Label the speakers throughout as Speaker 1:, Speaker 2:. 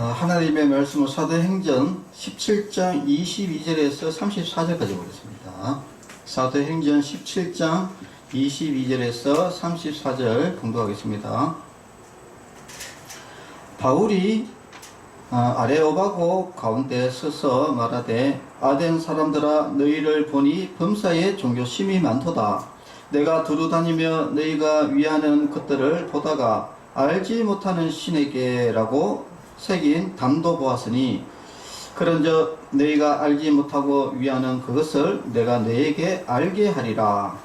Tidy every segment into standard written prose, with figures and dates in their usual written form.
Speaker 1: 하나님의 말씀은 사도행전 17장 22절에서 34절까지 보겠습니다. 사도행전 17장 22절에서 34절 공독하겠습니다. 바울이 아레오바고 가운데 서서 말하되 아덴 사람들아 너희를 보니 범사에 종교심이 많도다. 내가 두루다니며 너희가 위하는 것들을 보다가 알지 못하는 신에게라고 새긴 담도 보았으니 그런즉 너희가 알지 못하고 위하는 그것을 내가 너희에게 알게 하리라.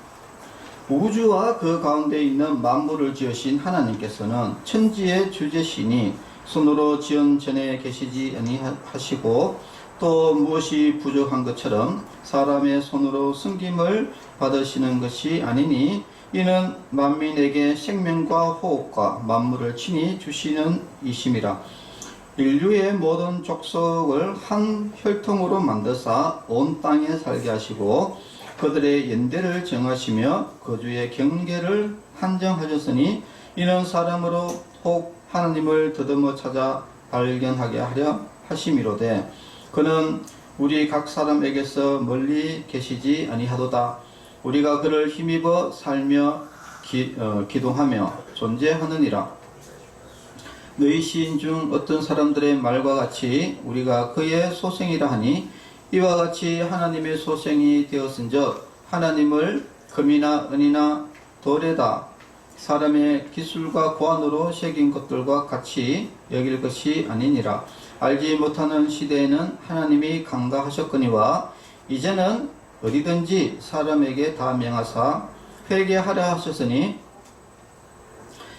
Speaker 1: 우주와 그 가운데 있는 만물을 지으신 하나님께서는 천지의 주제시니 손으로 지은 전에 계시지 아니하시고 또 무엇이 부족한 것처럼 사람의 손으로 섬김을 받으시는 것이 아니니 이는 만민에게 생명과 호흡과 만물을 친히 주시는 이심이라. 인류의 모든 족속을 한 혈통으로 만드사 온 땅에 살게 하시고 그들의 연대를 정하시며 거주의 경계를 한정하셨으니 이는 사람으로 혹 하나님을 더듬어 찾아 발견하게 하려 하심이로되 그는 우리 각 사람에게서 멀리 계시지 아니하도다. 우리가 그를 힘입어 살며 기도하며 존재하느니라. 너희 시인 중 어떤 사람들의 말과 같이 우리가 그의 소생이라 하니 이와 같이 하나님의 소생이 되었은즉 하나님을 금이나 은이나 돌에다 사람의 기술과 고안으로 새긴 것들과 같이 여길 것이 아니니라. 알지 못하는 시대에는 하나님이 강가하셨거니와 이제는 어디든지 사람에게 다 명하사 회개하려 하셨으니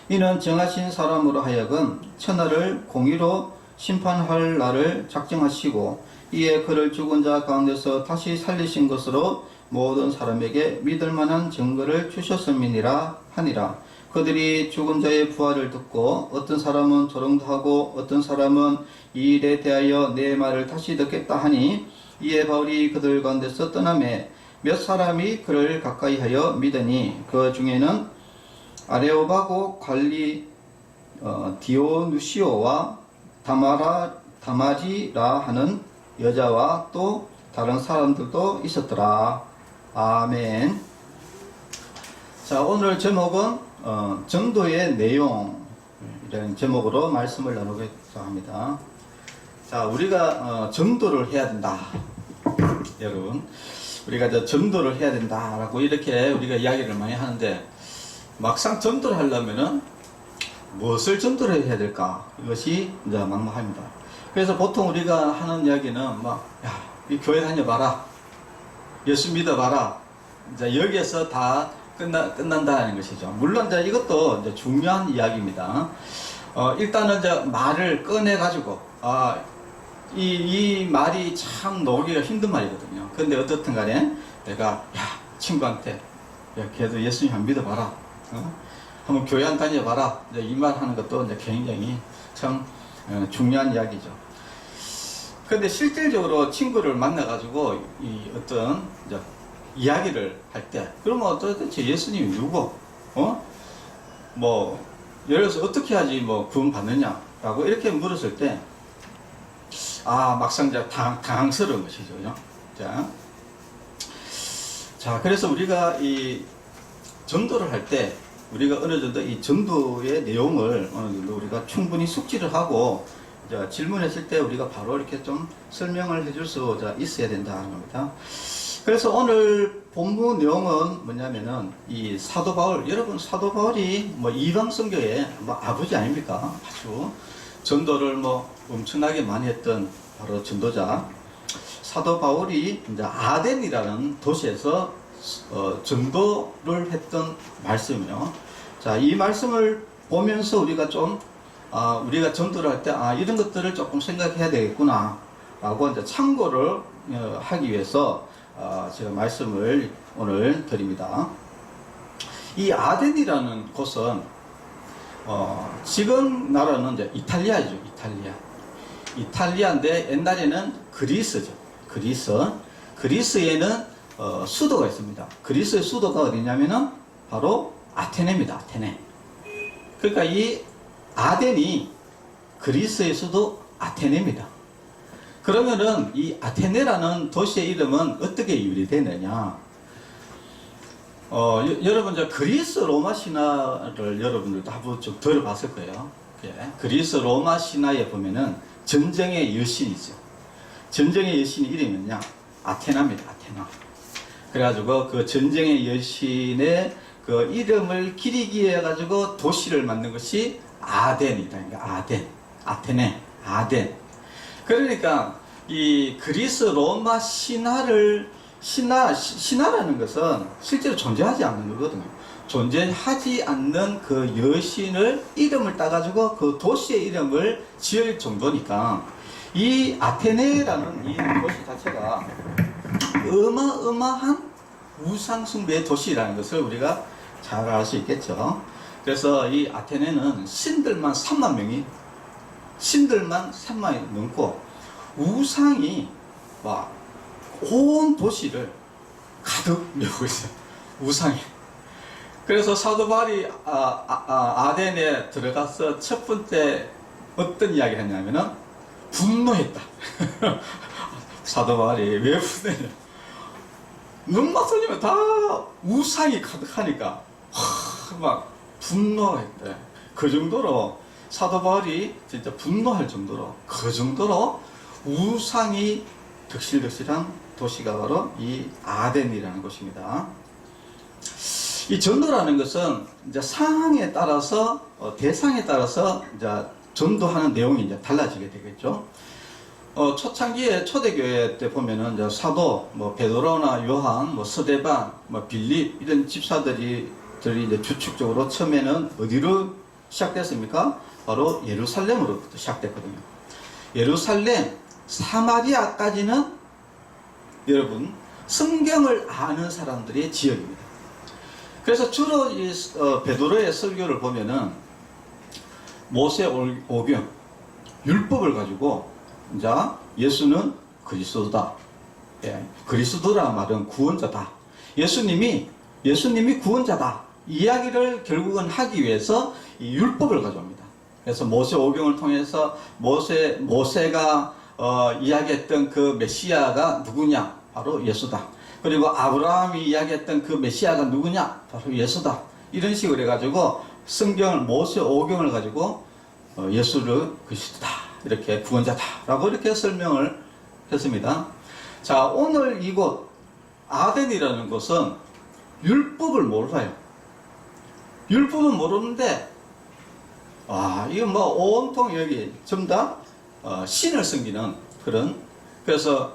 Speaker 1: 이는 정하신 사람으로 하여금 천하를 공의로 심판할 날을 작정하시고 이에 그를 죽은 자 가운데서 다시 살리신 것으로 모든 사람에게 믿을 만한 증거를 주셨음이니라 하니라. 그들이 죽은 자의 부활을 듣고 어떤 사람은 조롱하고 어떤 사람은 이 일에 대하여 내 말을 다시 듣겠다 하니 이에 바울이 그들 가운데서 떠나매 몇 사람이 그를 가까이하여 믿으니 그 중에는 아레오바고 관리 디오누시오와 다마리라 하는 여자와 또 다른 사람들도 있었더라. 아멘. 자, 오늘 제목은 전도의 내용이라는 제목으로 말씀을 나누겠다 합니다. 자, 우리가 전도를 해야 된다. 여러분, 우리가 전도를 해야 된다라고 이렇게 우리가 이야기를 많이 하는데 막상 전도를 하려면은 무엇을 전도를 해야 될까? 이것이 이제 막막합니다. 그래서 보통 우리가 하는 이야기는 이 교회 다녀봐라. 예수 믿어봐라. 이제 여기에서 다 끝난다는 것이죠. 물론 이제 이것도 이제 중요한 이야기입니다. 일단은 이제 말을 꺼내가지고, 이 말이 참 놓기가 힘든 말이거든요. 근데 어떻든 간에 내가, 친구한테, 걔도 예수님 한번 믿어봐라. 한번 교회 한 다녀봐라. 이 말 하는 것도 이제 굉장히 참 중요한 이야기죠. 근데 실질적으로 친구를 만나가지고 이 어떤 이야기를 할 때, 그러면 도대체 예수님이 누구? 예를 들어서 어떻게 하지 구원 받느냐라고 이렇게 물었을 때, 막상 당황스러운 것이죠. 자, 그래서 우리가 이 전도를 할 때 우리가 어느 정도 이 전도의 내용을 어느 정도 우리가 충분히 숙지를 하고 질문했을 때 우리가 바로 이렇게 좀 설명을 해줄 수 있어야 된다는 겁니다. 그래서 오늘 본문 내용은 뭐냐면은 이 사도 바울, 여러분 사도 바울이 이방 선교의 아버지 아닙니까? 아주 전도를 엄청나게 많이 했던 바로 전도자 사도 바울이 이제 아덴이라는 도시에서 전도를 했던 말씀이요. 자, 이 말씀을 보면서 우리가 우리가 전도를 할 때, 이런 것들을 조금 생각해야 되겠구나, 라고 이제 참고를 하기 위해서, 제가 말씀을 오늘 드립니다. 이 아덴이라는 곳은, 지금 나라는 이제 이탈리아죠, 이탈리아인데 옛날에는 그리스죠. 그리스에는 수도가 있습니다. 그리스의 수도가 어디냐면은 바로 아테네입니다. 아테네. 그러니까 이 아덴이 그리스의 수도 아테네입니다. 그러면은 이 아테네라는 도시의 이름은 어떻게 유래되느냐? 여러분 저 그리스 로마 신화를 여러분들도 한번 좀 들어봤을 거예요. 예. 그리스 로마 신화에 보면은 전쟁의 여신이죠. 전쟁의 여신의 이름이 뭐냐? 아테나입니다. 아테나. 그래가지고 그 전쟁의 여신의 그 이름을 기리기 위해 가지고 도시를 만든 것이 아덴이다. 그러니까 아덴, 아테네, 아덴. 그러니까 이 그리스 로마 신화라는 것은 실제로 존재하지 않는 거거든요. 존재하지 않는 그 여신을 이름을 따가지고 그 도시의 이름을 지을 정도니까 이 아테네라는 이 도시 자체가 어마어마한 우상숭배의 도시라는 것을 우리가 잘 알 수 있겠죠. 그래서 이 아테네는 신들만 3만 명이 넘고 우상이 막 온 도시를 가득 메우고 있어요. 우상이. 그래서 사도 바울이 아덴에 들어가서 첫 번째 어떤 이야기를 했냐면은 분노했다. 사도 바울이 왜 분노했냐? 눈 맞으면 다 우상이 가득하니까 막 분노했대. 그 정도로 사도 바울이 진짜 분노할 정도로 그 정도로 우상이 득실득실한 도시가 바로 이 아덴이라는 곳입니다. 이 전도라는 것은 이제 상황에 따라서 대상에 따라서 이제 전도하는 내용이 이제 달라지게 되겠죠. 초창기에 초대교회 때 보면은 이제 사도 베드로나 요한, 스데반, 빌립 이런 집사들이 이제 주축적으로 처음에는 어디로 시작됐습니까? 바로 예루살렘으로부터 시작됐거든요. 예루살렘, 사마리아까지는 여러분 성경을 아는 사람들의 지역입니다. 그래서 주로 이 베드로의 설교를 보면은 모세 오경 율법을 가지고 이제 예수는 그리스도다. 예, 그리스도라 말은 구원자다. 예수님이 구원자다. 이야기를 결국은 하기 위해서 이 율법을 가져옵니다. 그래서 모세 오경을 통해서 모세가 이야기했던 그 메시아가 누구냐? 바로 예수다. 그리고 아브라함이 이야기했던 그 메시아가 누구냐? 바로 예수다. 이런 식으로 해가지고 성경을 모세 오경을 가지고 예수를 그리스도다. 이렇게 구원자다. 라고 이렇게 설명을 했습니다. 자, 오늘 이곳 아덴이라는 곳은 율법을 몰라요. 율법은 모르는데 이건 온통 여기 전부 다 신을 섬기는 그런, 그래서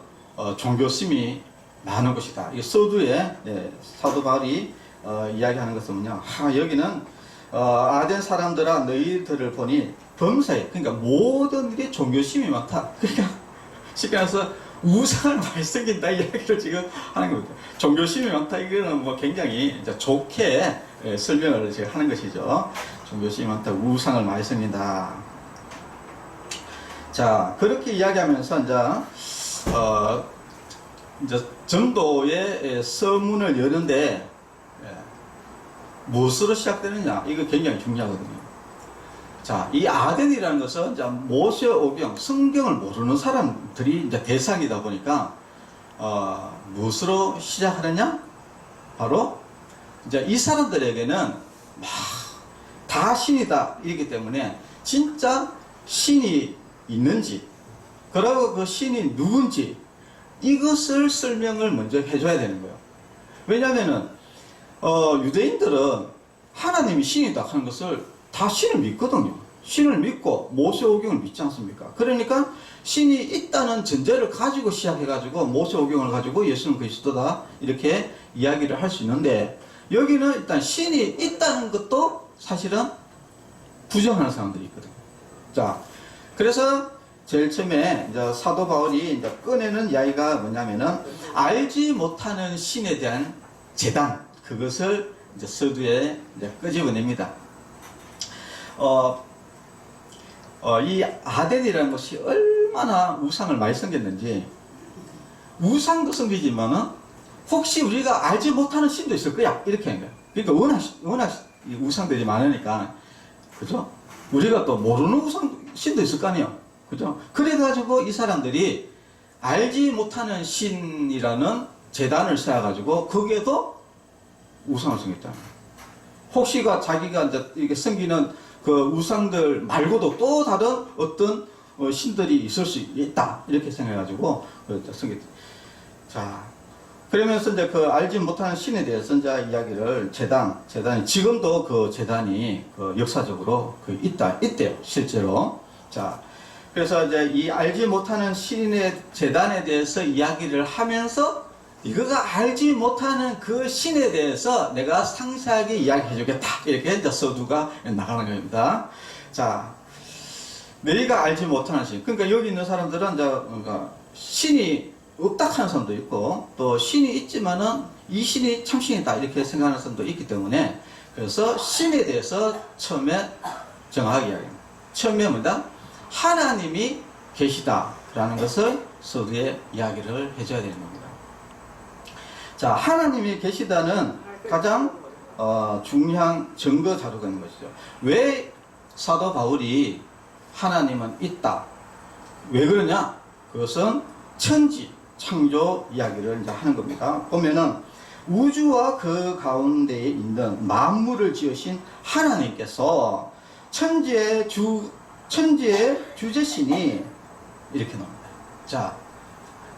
Speaker 1: 종교심이 많은 곳이다. 이 서두에 사도 바울이 이야기하는 것은 뭐냐? 여기는 아덴 사람들아 너희들을 보니 범사에, 그러니까 모든 일이 종교심이 많다. 그러니까 쉽게 말해서 우상을 많이 섬긴다 이야기를 지금 하는 겁니다. 종교심이 많다 이거는 굉장히 이제 좋게 설명을 지금 하는 것이죠. 종교심이 많다, 우상을 많이 섬긴다. 자, 그렇게 이야기하면서 이제 전도의 서문을 여는데 무엇으로 시작되느냐? 이거 굉장히 중요하거든요. 자, 이 아덴이라는 것은 이제 모세 오경, 성경을 모르는 사람들이 이제 대상이다 보니까 무엇으로 시작하느냐? 바로 이제 이 사람들에게는 다 신이다 이기 때문에 진짜 신이 있는지, 그리고 그 신이 누군지 이것을 설명을 먼저 해줘야 되는 거예요. 왜냐하면은 유대인들은 하나님이 신이다 하는 것을 다 신을 믿거든요. 신을 믿고 모세오경을 믿지 않습니까? 그러니까 신이 있다는 전제를 가지고 시작해가지고 모세오경을 가지고 예수는 그리스도다 이렇게 이야기를 할 수 있는데, 여기는 일단 신이 있다는 것도 사실은 부정하는 사람들이 있거든요. 자, 그래서 제일 처음에 이제 사도 바울이 이제 꺼내는 이야기가 뭐냐면은 알지 못하는 신에 대한 재단, 그것을 이제 서두에 이제 끄집어냅니다. 이 아덴이라는 것이 얼마나 우상을 많이 섬겼는지, 우상도 섬기지만은 혹시 우리가 알지 못하는 신도 있을 거야 이렇게 하는 거예요. 그러니까 워낙 우상들이 많으니까, 그죠? 우리가 또 모르는 신도 있을 거 아니에요. 그죠? 그래가지고 이 사람들이 알지 못하는 신이라는 재단을 세워가지고 거기에도 우상을 섬겼잖아요. 혹시가 자기가 이제 이게 섬기는 그 우상들 말고도 또 다른 어떤 신들이 있을 수 있다 이렇게 생각해가지고 섬겼. 자, 그러면서 이제 그 알지 못하는 신에 대해서 이제 이야기를 재단이 지금도 그 재단이 그 역사적으로 그 있대요 실제로. 자, 그래서 이제 이 알지 못하는 신의 재단에 대해서 이야기를 하면서 이거가 알지 못하는 그 신에 대해서 내가 상세하게 이야기해 주겠다. 이렇게 이제 서두가 나가는 겁니다. 자, 너희가 알지 못하는 신. 그러니까 여기 있는 사람들은 이제 그러니까 신이 없다 하는 사람도 있고 또 신이 있지만은 이 신이 참신이다 이렇게 생각하는 사람도 있기 때문에 그래서 신에 대해서 처음에 정확하게 이야기합니다. 처음에 뭐다? 하나님이 계시다라는 것을 서두에 이야기를 해줘야 되는 겁니다. 자, 하나님이 계시다는 가장 중요한 증거 자료가 있는 것이죠. 왜 사도 바울이 하나님은 있다? 왜 그러냐? 그것은 천지, 창조 이야기를 이제 하는 겁니다. 보면은 우주와 그 가운데에 있는 만물을 지으신 하나님께서 천지의 주제신이 이렇게 나옵니다. 자,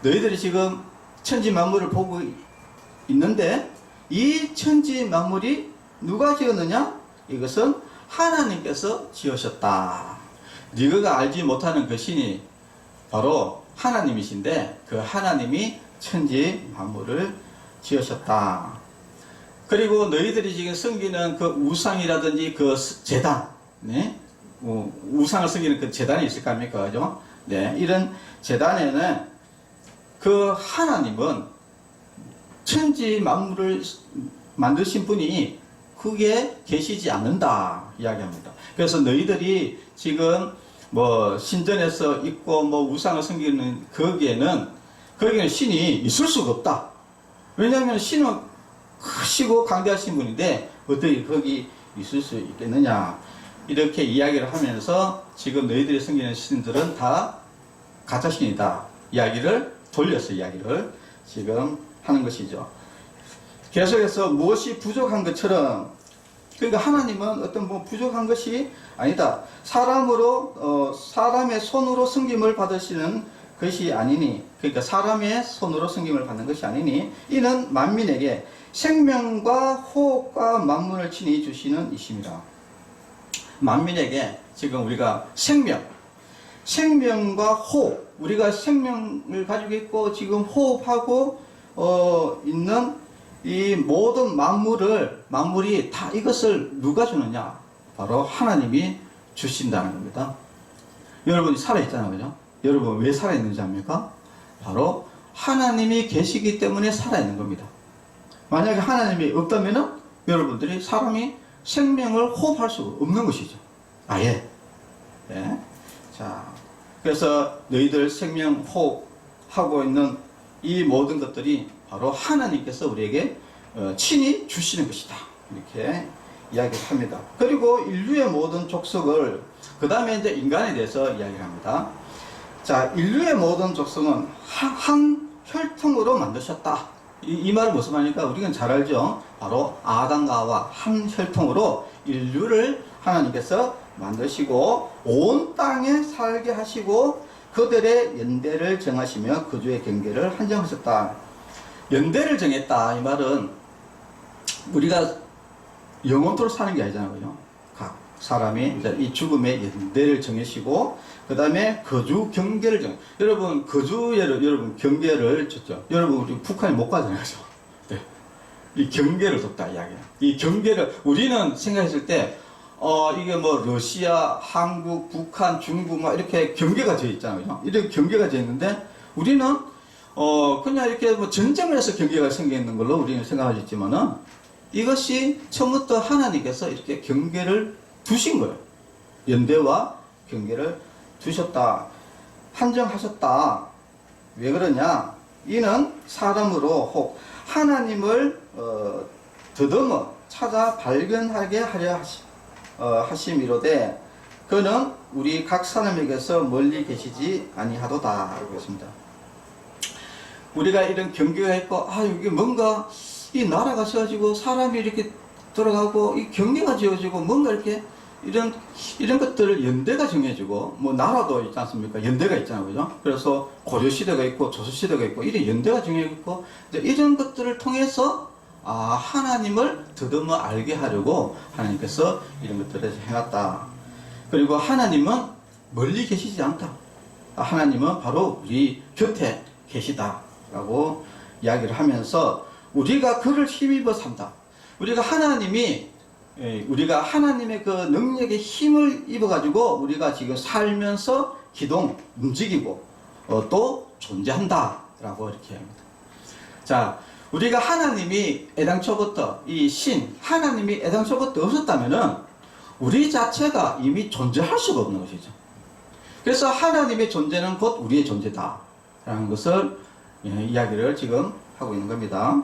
Speaker 1: 너희들이 지금 천지 만물을 보고 있는데 이 천지 만물이 누가 지었느냐? 이것은 하나님께서 지으셨다. 너희가 알지 못하는 그 신이 바로 하나님이신데 그 하나님이 천지 만물을 지으셨다. 그리고 너희들이 지금 섬기는 그 우상이라든지 그 제단, 네? 우상을 섬기는 그 제단이 있을 거 아닙니까? 그죠? 네. 이런 제단에는 그 하나님은 천지 만물을 만드신 분이 그게 계시지 않는다 이야기합니다. 그래서 너희들이 지금 뭐 신전에서 있고 뭐 우상을 섬기는 거기에는 신이 있을 수가 없다. 왜냐하면 신은 크시고 강대하신 분인데 어떻게 거기 있을 수 있겠느냐 이렇게 이야기를 하면서 지금 너희들이 섬기는 신들은 다 가짜신이다 이야기를 돌려서 이야기를 지금 하는 것이죠. 계속해서 무엇이 부족한 것처럼 그러니까 하나님은 어떤 뭐 부족한 것이 아니다. 사람의 손으로 섬김을 받으시는 것이 아니니 그러니까 사람의 손으로 섬김을 받는 것이 아니니 이는 만민에게 생명과 호흡과 만물을 친히 주시는 이심이라. 만민에게 지금 우리가 생명과 호흡 우리가 생명을 가지고 있고 지금 호흡하고 있는 이 모든 만물이 다 이것을 누가 주느냐? 바로 하나님이 주신다는 겁니다. 여러분이 살아있잖아요. 그죠? 여러분 왜 살아있는지 압니까? 바로 하나님이 계시기 때문에 살아있는 겁니다. 만약에 하나님이 없다면 여러분들이 사람이 생명을 호흡할 수 없는 것이죠. 아예. 네. 자, 그래서 너희들 생명 호흡하고 있는 이 모든 것들이 바로 하나님께서 우리에게 친히 주시는 것이다. 이렇게 이야기를 합니다. 그리고 인류의 모든 족속을 그 다음에 이제 인간에 대해서 이야기를 합니다. 자, 인류의 모든 족속은 한 혈통으로 만드셨다. 이 말은 무슨 말입니까? 우리는 잘 알죠. 바로 아담과 하와 한 혈통으로 인류를 하나님께서 만드시고 온 땅에 살게 하시고 그들의 연대를 정하시며 그주의 경계를 한정하셨다. 연대를 정했다. 이 말은 우리가 영원토록 사는 게 아니잖아요. 그죠? 각 사람이 이제 이 죽음의 연대를 정하시고 그 다음에 거주 경계를 여러분 여러분 경계를 줬죠. 여러분 우리 북한에 못 가잖아요. 그죠? 네. 이 경계를 뒀다 이야기야. 이 경계를 우리는 생각했을 때 이게 뭐 러시아, 한국, 북한, 중국 막 이렇게 경계가 져 있잖아요. 그죠? 이렇게 경계가 져 있는데 우리는 그냥 이렇게 뭐 전쟁을 해서 경계가 생겨 있는 걸로 우리는 생각하셨지만은 이것이 처음부터 하나님께서 이렇게 경계를 두신 거예요. 연대와 경계를 두셨다. 한정하셨다. 왜 그러냐? 이는 사람으로 혹 하나님을 더듬어 찾아 발견하게 하려 하심이로되 그는 우리 각 사람에게서 멀리 계시지 아니하도다 라고 했습니다. 우리가 이런 경계가 있고 이게 뭔가 이 나라가 세워지고 사람이 이렇게 돌아가고 이 경계가 지어지고 뭔가 이렇게 이런 것들을 연대가 정해지고 뭐 나라도 있지 않습니까? 연대가 있잖아요, 그죠? 그래서 고려 시대가 있고 조선 시대가 있고 이런 연대가 정해졌고 이런 것들을 통해서 하나님을 더듬어 알게 하려고 하나님께서 이런 것들을 해놨다. 그리고 하나님은 멀리 계시지 않다. 하나님은 바로 우리 곁에 계시다라고 이야기를 하면서 우리가 그를 힘입어 산다. 우리가 하나님의 그 능력에 힘을 입어가지고 우리가 지금 살면서 움직이고 또 존재한다 라고 이렇게 합니다. 자, 우리가 하나님이 애당초부터 하나님이 애당초부터 없었다면은 우리 자체가 이미 존재할 수가 없는 것이죠. 그래서 하나님의 존재는 곧 우리의 존재다 라는 것을 이야기를 지금 하고 있는 겁니다.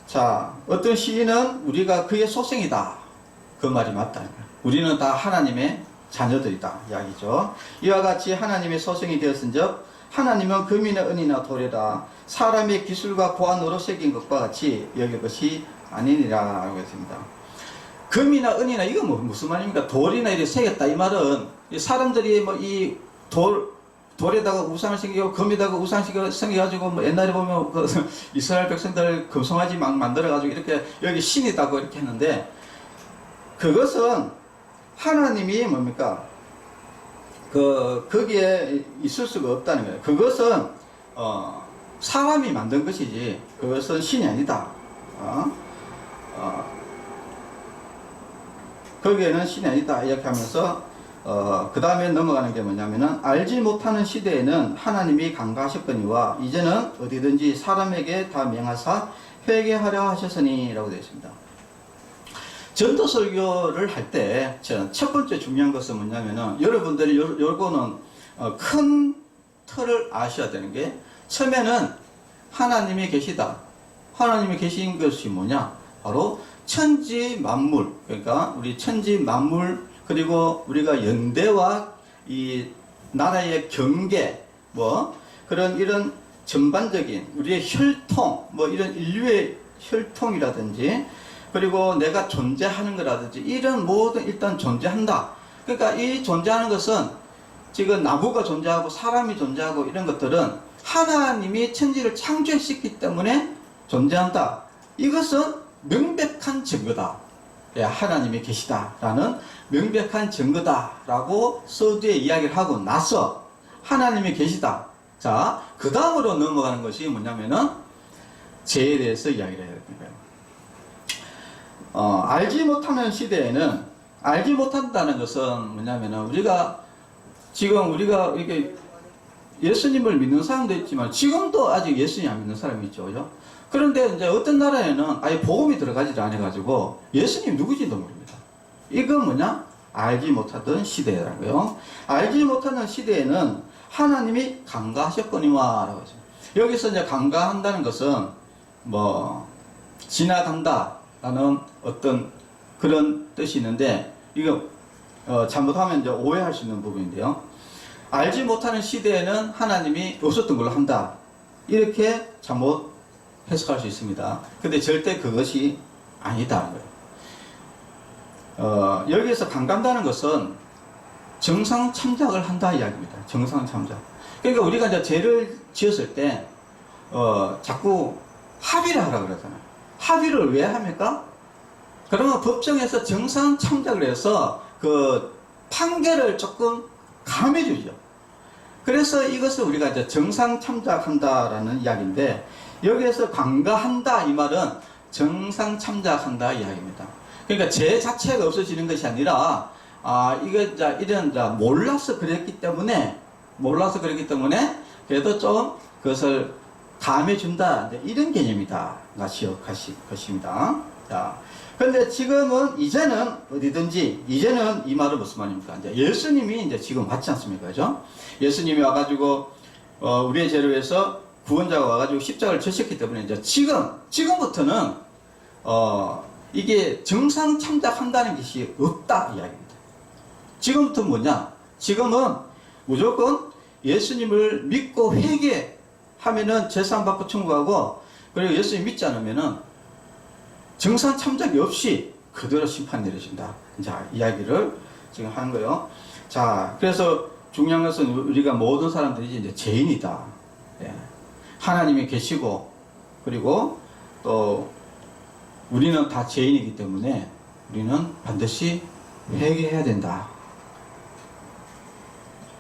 Speaker 1: 자, 어떤 시인은 우리가 그의 소생이다. 그 말이 맞다. 우리는 다 하나님의 자녀들이다. 이야기죠. 이와 같이 하나님의 소생이 되었은즉 하나님은 금이나 은이나 돌이라 사람의 기술과 고안으로 새긴 것과 같이 여길 것이 아니니라 라고 했습니다. 금이나 은이나 이건 무슨 말입니까? 돌이나 이렇게 새겼다. 이 말은 사람들이 이 돌에다가 우상을 생기고 금에다가 우상을 생겨가지고 옛날에 보면 이스라엘 백성들 금송아지 막 만들어가지고 이렇게 여기 신이다고 이렇게 했는데 그것은 하나님이 뭡니까? 거기에 있을 수가 없다는 거예요. 그것은 사람이 만든 것이지 그것은 신이 아니다. 거기에는 신이 아니다 이렇게 하면서 그 다음에 넘어가는 게 뭐냐면은 알지 못하는 시대에는 하나님이 강가하셨거니와 이제는 어디든지 사람에게 다 명하사 회개하려 하셨으니 라고 되어 있습니다. 전도설교를 할 때 첫 번째 중요한 것은 뭐냐면은 여러분들이 요거는 큰 틀을 아셔야 되는 게 처음에는 하나님이 계시다. 하나님이 계신 것이 뭐냐? 바로 천지 만물, 그러니까 우리 천지 만물 그리고 우리가 연대와 이 나라의 경계 이런 전반적인 우리의 혈통 이런 인류의 혈통이라든지 그리고 내가 존재하는 거라든지 이런 모든 일단 존재한다. 그러니까 이 존재하는 것은 지금 나무가 존재하고 사람이 존재하고 이런 것들은 하나님이 천지를 창조했기 때문에 존재한다. 이것은 명백한 증거다. 하나님이 계시다라는 명백한 증거다라고 서두에 이야기를 하고 나서 하나님이 계시다. 자, 그 다음으로 넘어가는 것이 뭐냐면은 죄에 대해서 이야기를 해야 됩니다. 알지 못하는 시대에는 알지 못한다는 것은 뭐냐면은 우리가 이게 예수님을 믿는 사람도 있지만 지금도 아직 예수님 안 믿는 사람이 있죠, 그죠? 그런데 이제 어떤 나라에는 아예 복음이 들어가지 않아가지고 예수님 누구지도 모릅니다. 이건 뭐냐? 알지 못하던 시대라는 거예요. 알지 못하는 시대에는 하나님이 강가하셨거니와 라고 했습니다. 여기서 이제 강가한다는 것은 지나간다라는 어떤 그런 뜻이 있는데 이거 잘못하면 이제 오해할 수 있는 부분인데요. 알지 못하는 시대에는 하나님이 없었던 걸로 한다. 이렇게 잘못 해석할 수 있습니다. 근데 절대 그것이 아니다. 여기에서 강간다는 것은 정상 참작을 한다 이야기입니다. 정상 참작. 그러니까 우리가 이제 죄를 지었을 때 자꾸 합의를 하라고 그러잖아요. 합의를 왜 합니까? 그러면 법정에서 정상 참작을 해서 그 판결을 조금 감해주죠. 그래서 이것을 우리가 이제 정상 참작한다라는 이야기인데 여기에서 강가한다 이 말은 정상 참작한다 이야기입니다. 그러니까 죄 자체가 없어지는 것이 아니라 이런 몰라서 그랬기 때문에 그래도 좀 그것을 감해준다 이런 개념이다 것입니다. 자, 근데 지금은 이제는 어디든지 이제는 이 말은 무슨 말입니까? 이제 예수님이 이제 지금 왔지 않습니까? 그죠? 예수님이 와가지고 우리의 죄를 위해서 구원자가 와가지고 십자가를 지셨기 때문에 이제 지금부터는 이게 정상 참작한다는 것이 없다 이야기입니다. 지금부터 뭐냐? 지금은 무조건 예수님을 믿고 회개하면은 재산 받고 천국하고, 그리고 예수님 믿지 않으면은 정상 참작이 없이 그대로 심판 내려진다. 자, 이야기를 지금 하는 거예요. 자, 그래서 중요한 것은 우리가 모든 사람들이 이제 죄인이다. 예. 하나님이 계시고, 그리고 또 우리는 다 죄인이기 때문에 우리는 반드시 회개해야 된다.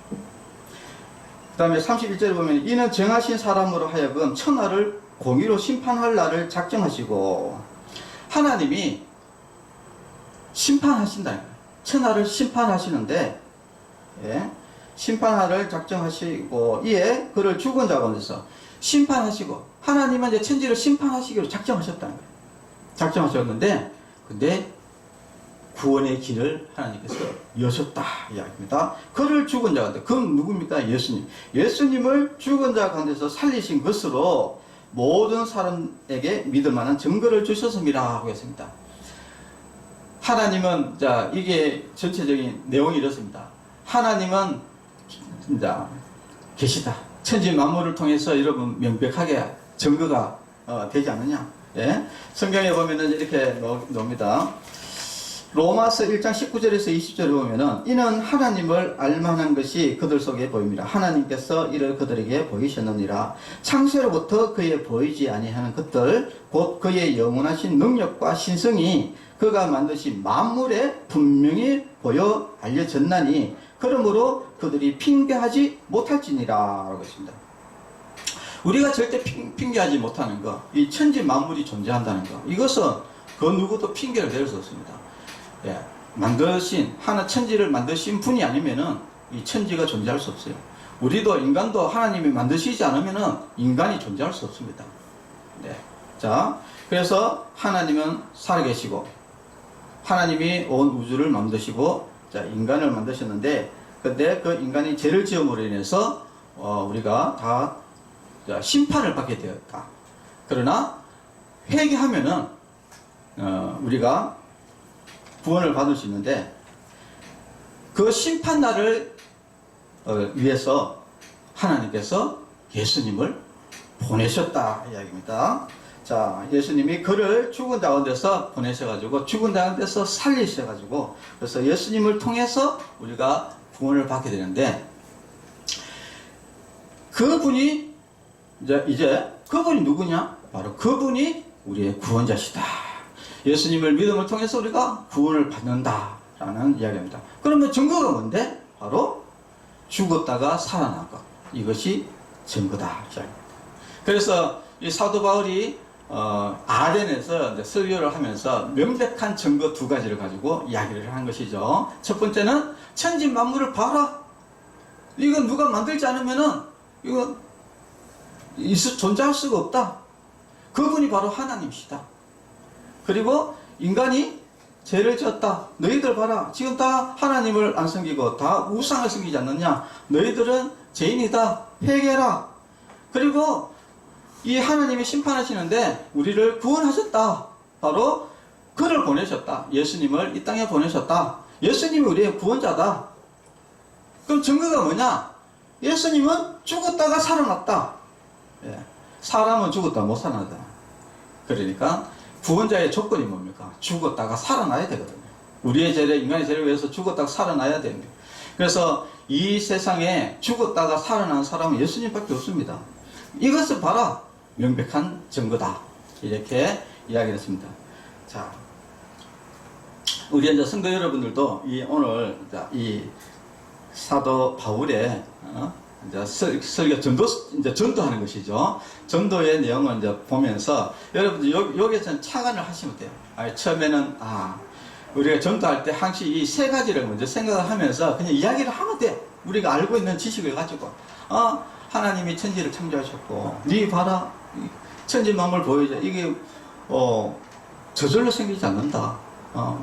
Speaker 1: 그 다음에 31절에 보면 이는 정하신 사람으로 하여금 천하를 공의로 심판할 날을 작정하시고, 하나님이 심판하신다. 천하를 심판하시는데, 예, 심판하를 작정하시고, 이에 그를 죽은 자 가운데서 심판하시고, 하나님은 이제 천지를 심판하시기로 작정하셨다는 거예요. 작정하셨는데, 근데 구원의 길을 하나님께서 여셨다 이야기입니다. 그를 죽은 자 가운데, 그건 누굽니까? 예수님. 예수님을 죽은 자 가운데서 살리신 것으로 모든 사람에게 믿을 만한 증거를 주셨음이라 하고 했습니다. 하나님은, 자, 이게 전체적인 내용이 이렇습니다. 하나님은 진짜 계시다. 천지 만물을 통해서 여러분 명백하게 증거가 되지 않느냐? 예? 성경에 보면은 이렇게 나옵니다. 로마서 1장 19절에서 20절에 보면은 이는 하나님을 알만한 것이 그들 속에 보입니다. 하나님께서 이를 그들에게 보이셨느니라. 창세로부터 그에 보이지 아니하는 것들 곧 그의 영원하신 능력과 신성이 그가 만드신 만물에 분명히 보여 알려졌나니 그러므로 그들이 핑계하지 못할지니라 라고 했습니다. 우리가 절대 핑계하지 못하는 것, 이 천지 만물이 존재한다는 것, 이것은 그 누구도 핑계를 댈 수 없습니다. 예, 천지를 만드신 분이 아니면은 이 천지가 존재할 수 없어요. 우리도 인간도 하나님이 만드시지 않으면은 인간이 존재할 수 없습니다. 네. 자, 그래서 하나님은 살아계시고, 하나님이 온 우주를 만드시고, 자, 인간을 만드셨는데, 근데 그 인간이 죄를 지음으로 인해서, 우리가 다 심판을 받게 되었다. 그러나, 회개하면은, 우리가 구원을 받을 수 있는데, 그 심판날을 위해서 하나님께서 예수님을 보내셨다 이야기입니다. 자, 예수님이 그를 죽은 가운데서 보내셔가지고, 죽은 가운데서 살리셔가지고, 그래서 예수님을 통해서 우리가 구원을 받게 되는데, 그분이 이제 그분이 누구냐? 바로 그분이 우리의 구원자시다. 예수님을 믿음을 통해서 우리가 구원을 받는다라는 이야기입니다. 그러면 증거가 뭔데? 바로 죽었다가 살아난 것. 이것이 증거다. 그래서 이 사도 바울이 아덴에서 이제 설교를 하면서 명백한 증거 두 가지를 가지고 이야기를 한 것이죠. 첫 번째는 천지 만물을 봐라. 이건 누가 만들지 않으면은 이건 존재할 수가 없다. 그분이 바로 하나님이시다. 그리고 인간이 죄를 지었다. 너희들 봐라. 지금 다 하나님을 안 섬기고 다 우상을 섬기지 않느냐. 너희들은 죄인이다. 회개해라. 그리고 이 하나님이 심판하시는데 우리를 구원하셨다. 바로 그를 보내셨다. 예수님을 이 땅에 보내셨다. 예수님이 우리의 구원자다. 그럼 증거가 뭐냐? 예수님은 죽었다가 살아났다. 예. 사람은 죽었다 못 살아나다. 그러니까 구원자의 조건이 뭡니까? 죽었다가 살아나야 되거든요. 우리의 죄를, 인간의 죄를 위해서 죽었다가 살아나야 됩니다. 그래서 이 세상에 죽었다가 살아난 사람은 예수님밖에 없습니다. 이것을 봐라. 명백한 증거다. 이렇게 이야기를 했습니다. 자, 우리 이제 성도 여러분들도 오늘 이 사도 바울의 이제 설교 이제 전도하는 것이죠. 전도의 내용을 이제 보면서 여러분들 여기에서는 착안을 하시면 돼요. 처음에는 우리가 전도할 때 항상 이 세 가지를 먼저 생각을 하면서 그냥 이야기를 하면 돼. 우리가 알고 있는 지식을 가지고 하나님이 천지를 창조하셨고, 네 봐라, 천지 만물 보여줘. 이게 저절로 생기지 않는다.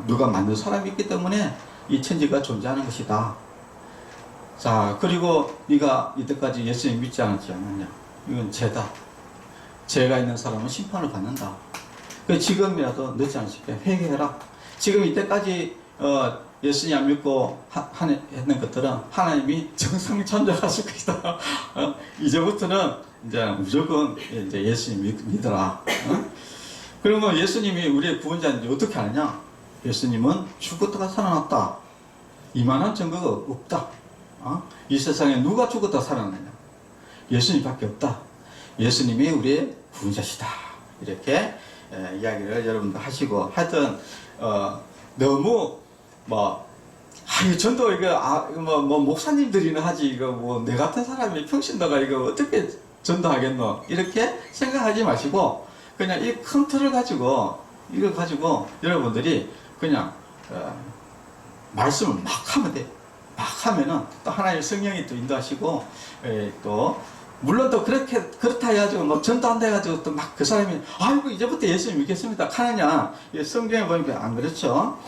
Speaker 1: 누가 만든 사람이 있기 때문에 이 천지가 존재하는 것이다. 자, 그리고 네가 이때까지 예수님 믿지 않았냐? 이건 죄다. 죄가 있는 사람은 심판을 받는다. 지금이라도 늦지 않으니까 회개해라. 지금 이때까지 예수님 안 믿고 했는 것들은 하나님이 정상 참작하실 것이다. 이제부터는 이제 무조건 이제 예수님 믿어라. 그러면 예수님이 우리의 구원자인지 어떻게 아느냐? 예수님은 죽었다가 살아났다. 이만한 증거가 없다. 이 세상에 누가 죽었다 살아났느냐? 예수님밖에 없다. 예수님이 우리의 구원자시다. 이렇게 이야기를 여러분들 하시고, 하여튼 너무 이 전도 목사님들이나 하지, 이거 내 같은 사람이 평신도가 이거 어떻게 전도하겠노? 이렇게 생각하지 마시고, 그냥 이 큰 틀을 가지고, 이걸 가지고 여러분들이 그냥, 말씀을 막 하면 돼. 막 하면은 또 하나님 성령이 또 인도하시고, 또, 물론 또 그렇다 해가지고, 전도한다 해가지고 또 막 그 사람이, 아이고, 이제부터 예수님 믿겠습니다. 하느냐? 성경에 보니까 안 그렇죠.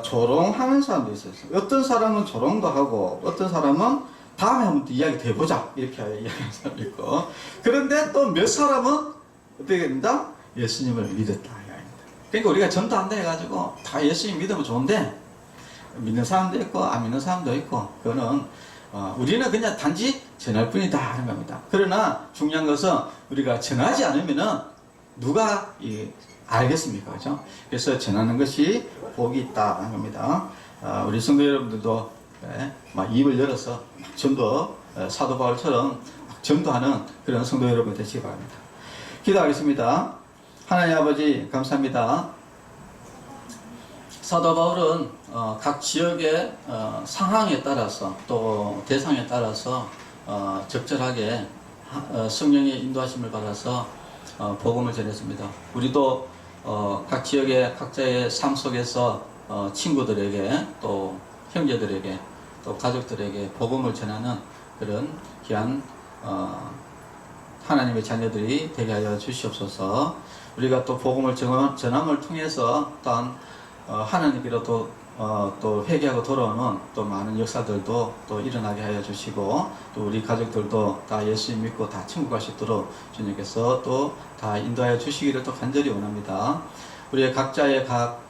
Speaker 1: 조롱하는 사람도 있어요. 어떤 사람은 조롱도 하고, 어떤 사람은 다음에 한번 또 이야기 더 해보자. 이렇게 이야기하는 사람도 있고. 그런데 또 몇 사람은 어떻게 됩니다? 예수님을 믿었다. 그러니까 우리가 전도한다 해가지고 다 예수님 믿으면 좋은데, 믿는 사람도 있고, 안 믿는 사람도 있고, 그거는, 우리는 그냥 단지 전할 뿐이다 하는 겁니다. 그러나 중요한 것은 우리가 전하지 않으면은 누가 알겠습니까? 그죠? 그래서 전하는 것이 복이 있다 하는 겁니다. 우리 성도 여러분들도 입을 열어서 전도, 사도 바울처럼 전도하는 그런 성도 여러분 되시기 바랍니다. 기도하겠습니다. 하나님 아버지 감사합니다. 사도 바울은 각 지역의 상황에 따라서 또 대상에 따라서 적절하게 성령의 인도하심을 받아서 복음을 전했습니다. 우리도 각 지역의 각자의 삶 속에서 친구들에게 또 형제들에게 또 가족들에게 복음을 전하는 그런 귀한 하나님의 자녀들이 되게 하여 주시옵소서. 우리가 또 복음을 전함을 통해서 또한 하나님께로 또 회개하고 돌아오는 또 많은 역사들도 또 일어나게 하여 주시고, 또 우리 가족들도 다 예수님 믿고 다 천국 갈 수 있도록 주님께서 또 다 인도하여 주시기를 또 간절히 원합니다. 우리의 각자의 각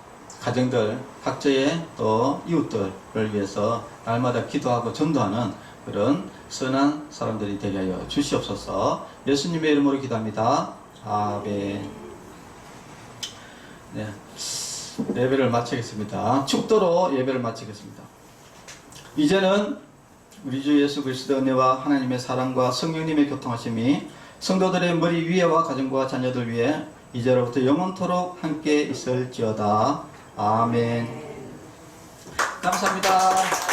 Speaker 1: 가정들, 각자의 또 이웃들을 위해서 날마다 기도하고 전도하는 그런 선한 사람들이 되게 하여 주시옵소서. 예수님의 이름으로 기도합니다. 아멘. 네. 예배를 마치겠습니다. 축도로 예배를 마치겠습니다. 이제는 우리 주 예수 그리스도의 은혜와 하나님의 사랑과 성령님의 교통하심이 성도들의 머리 위에와 가정과 자녀들 위에 이제로부터 영원토록 함께 있을지어다. 아멘. 감사합니다.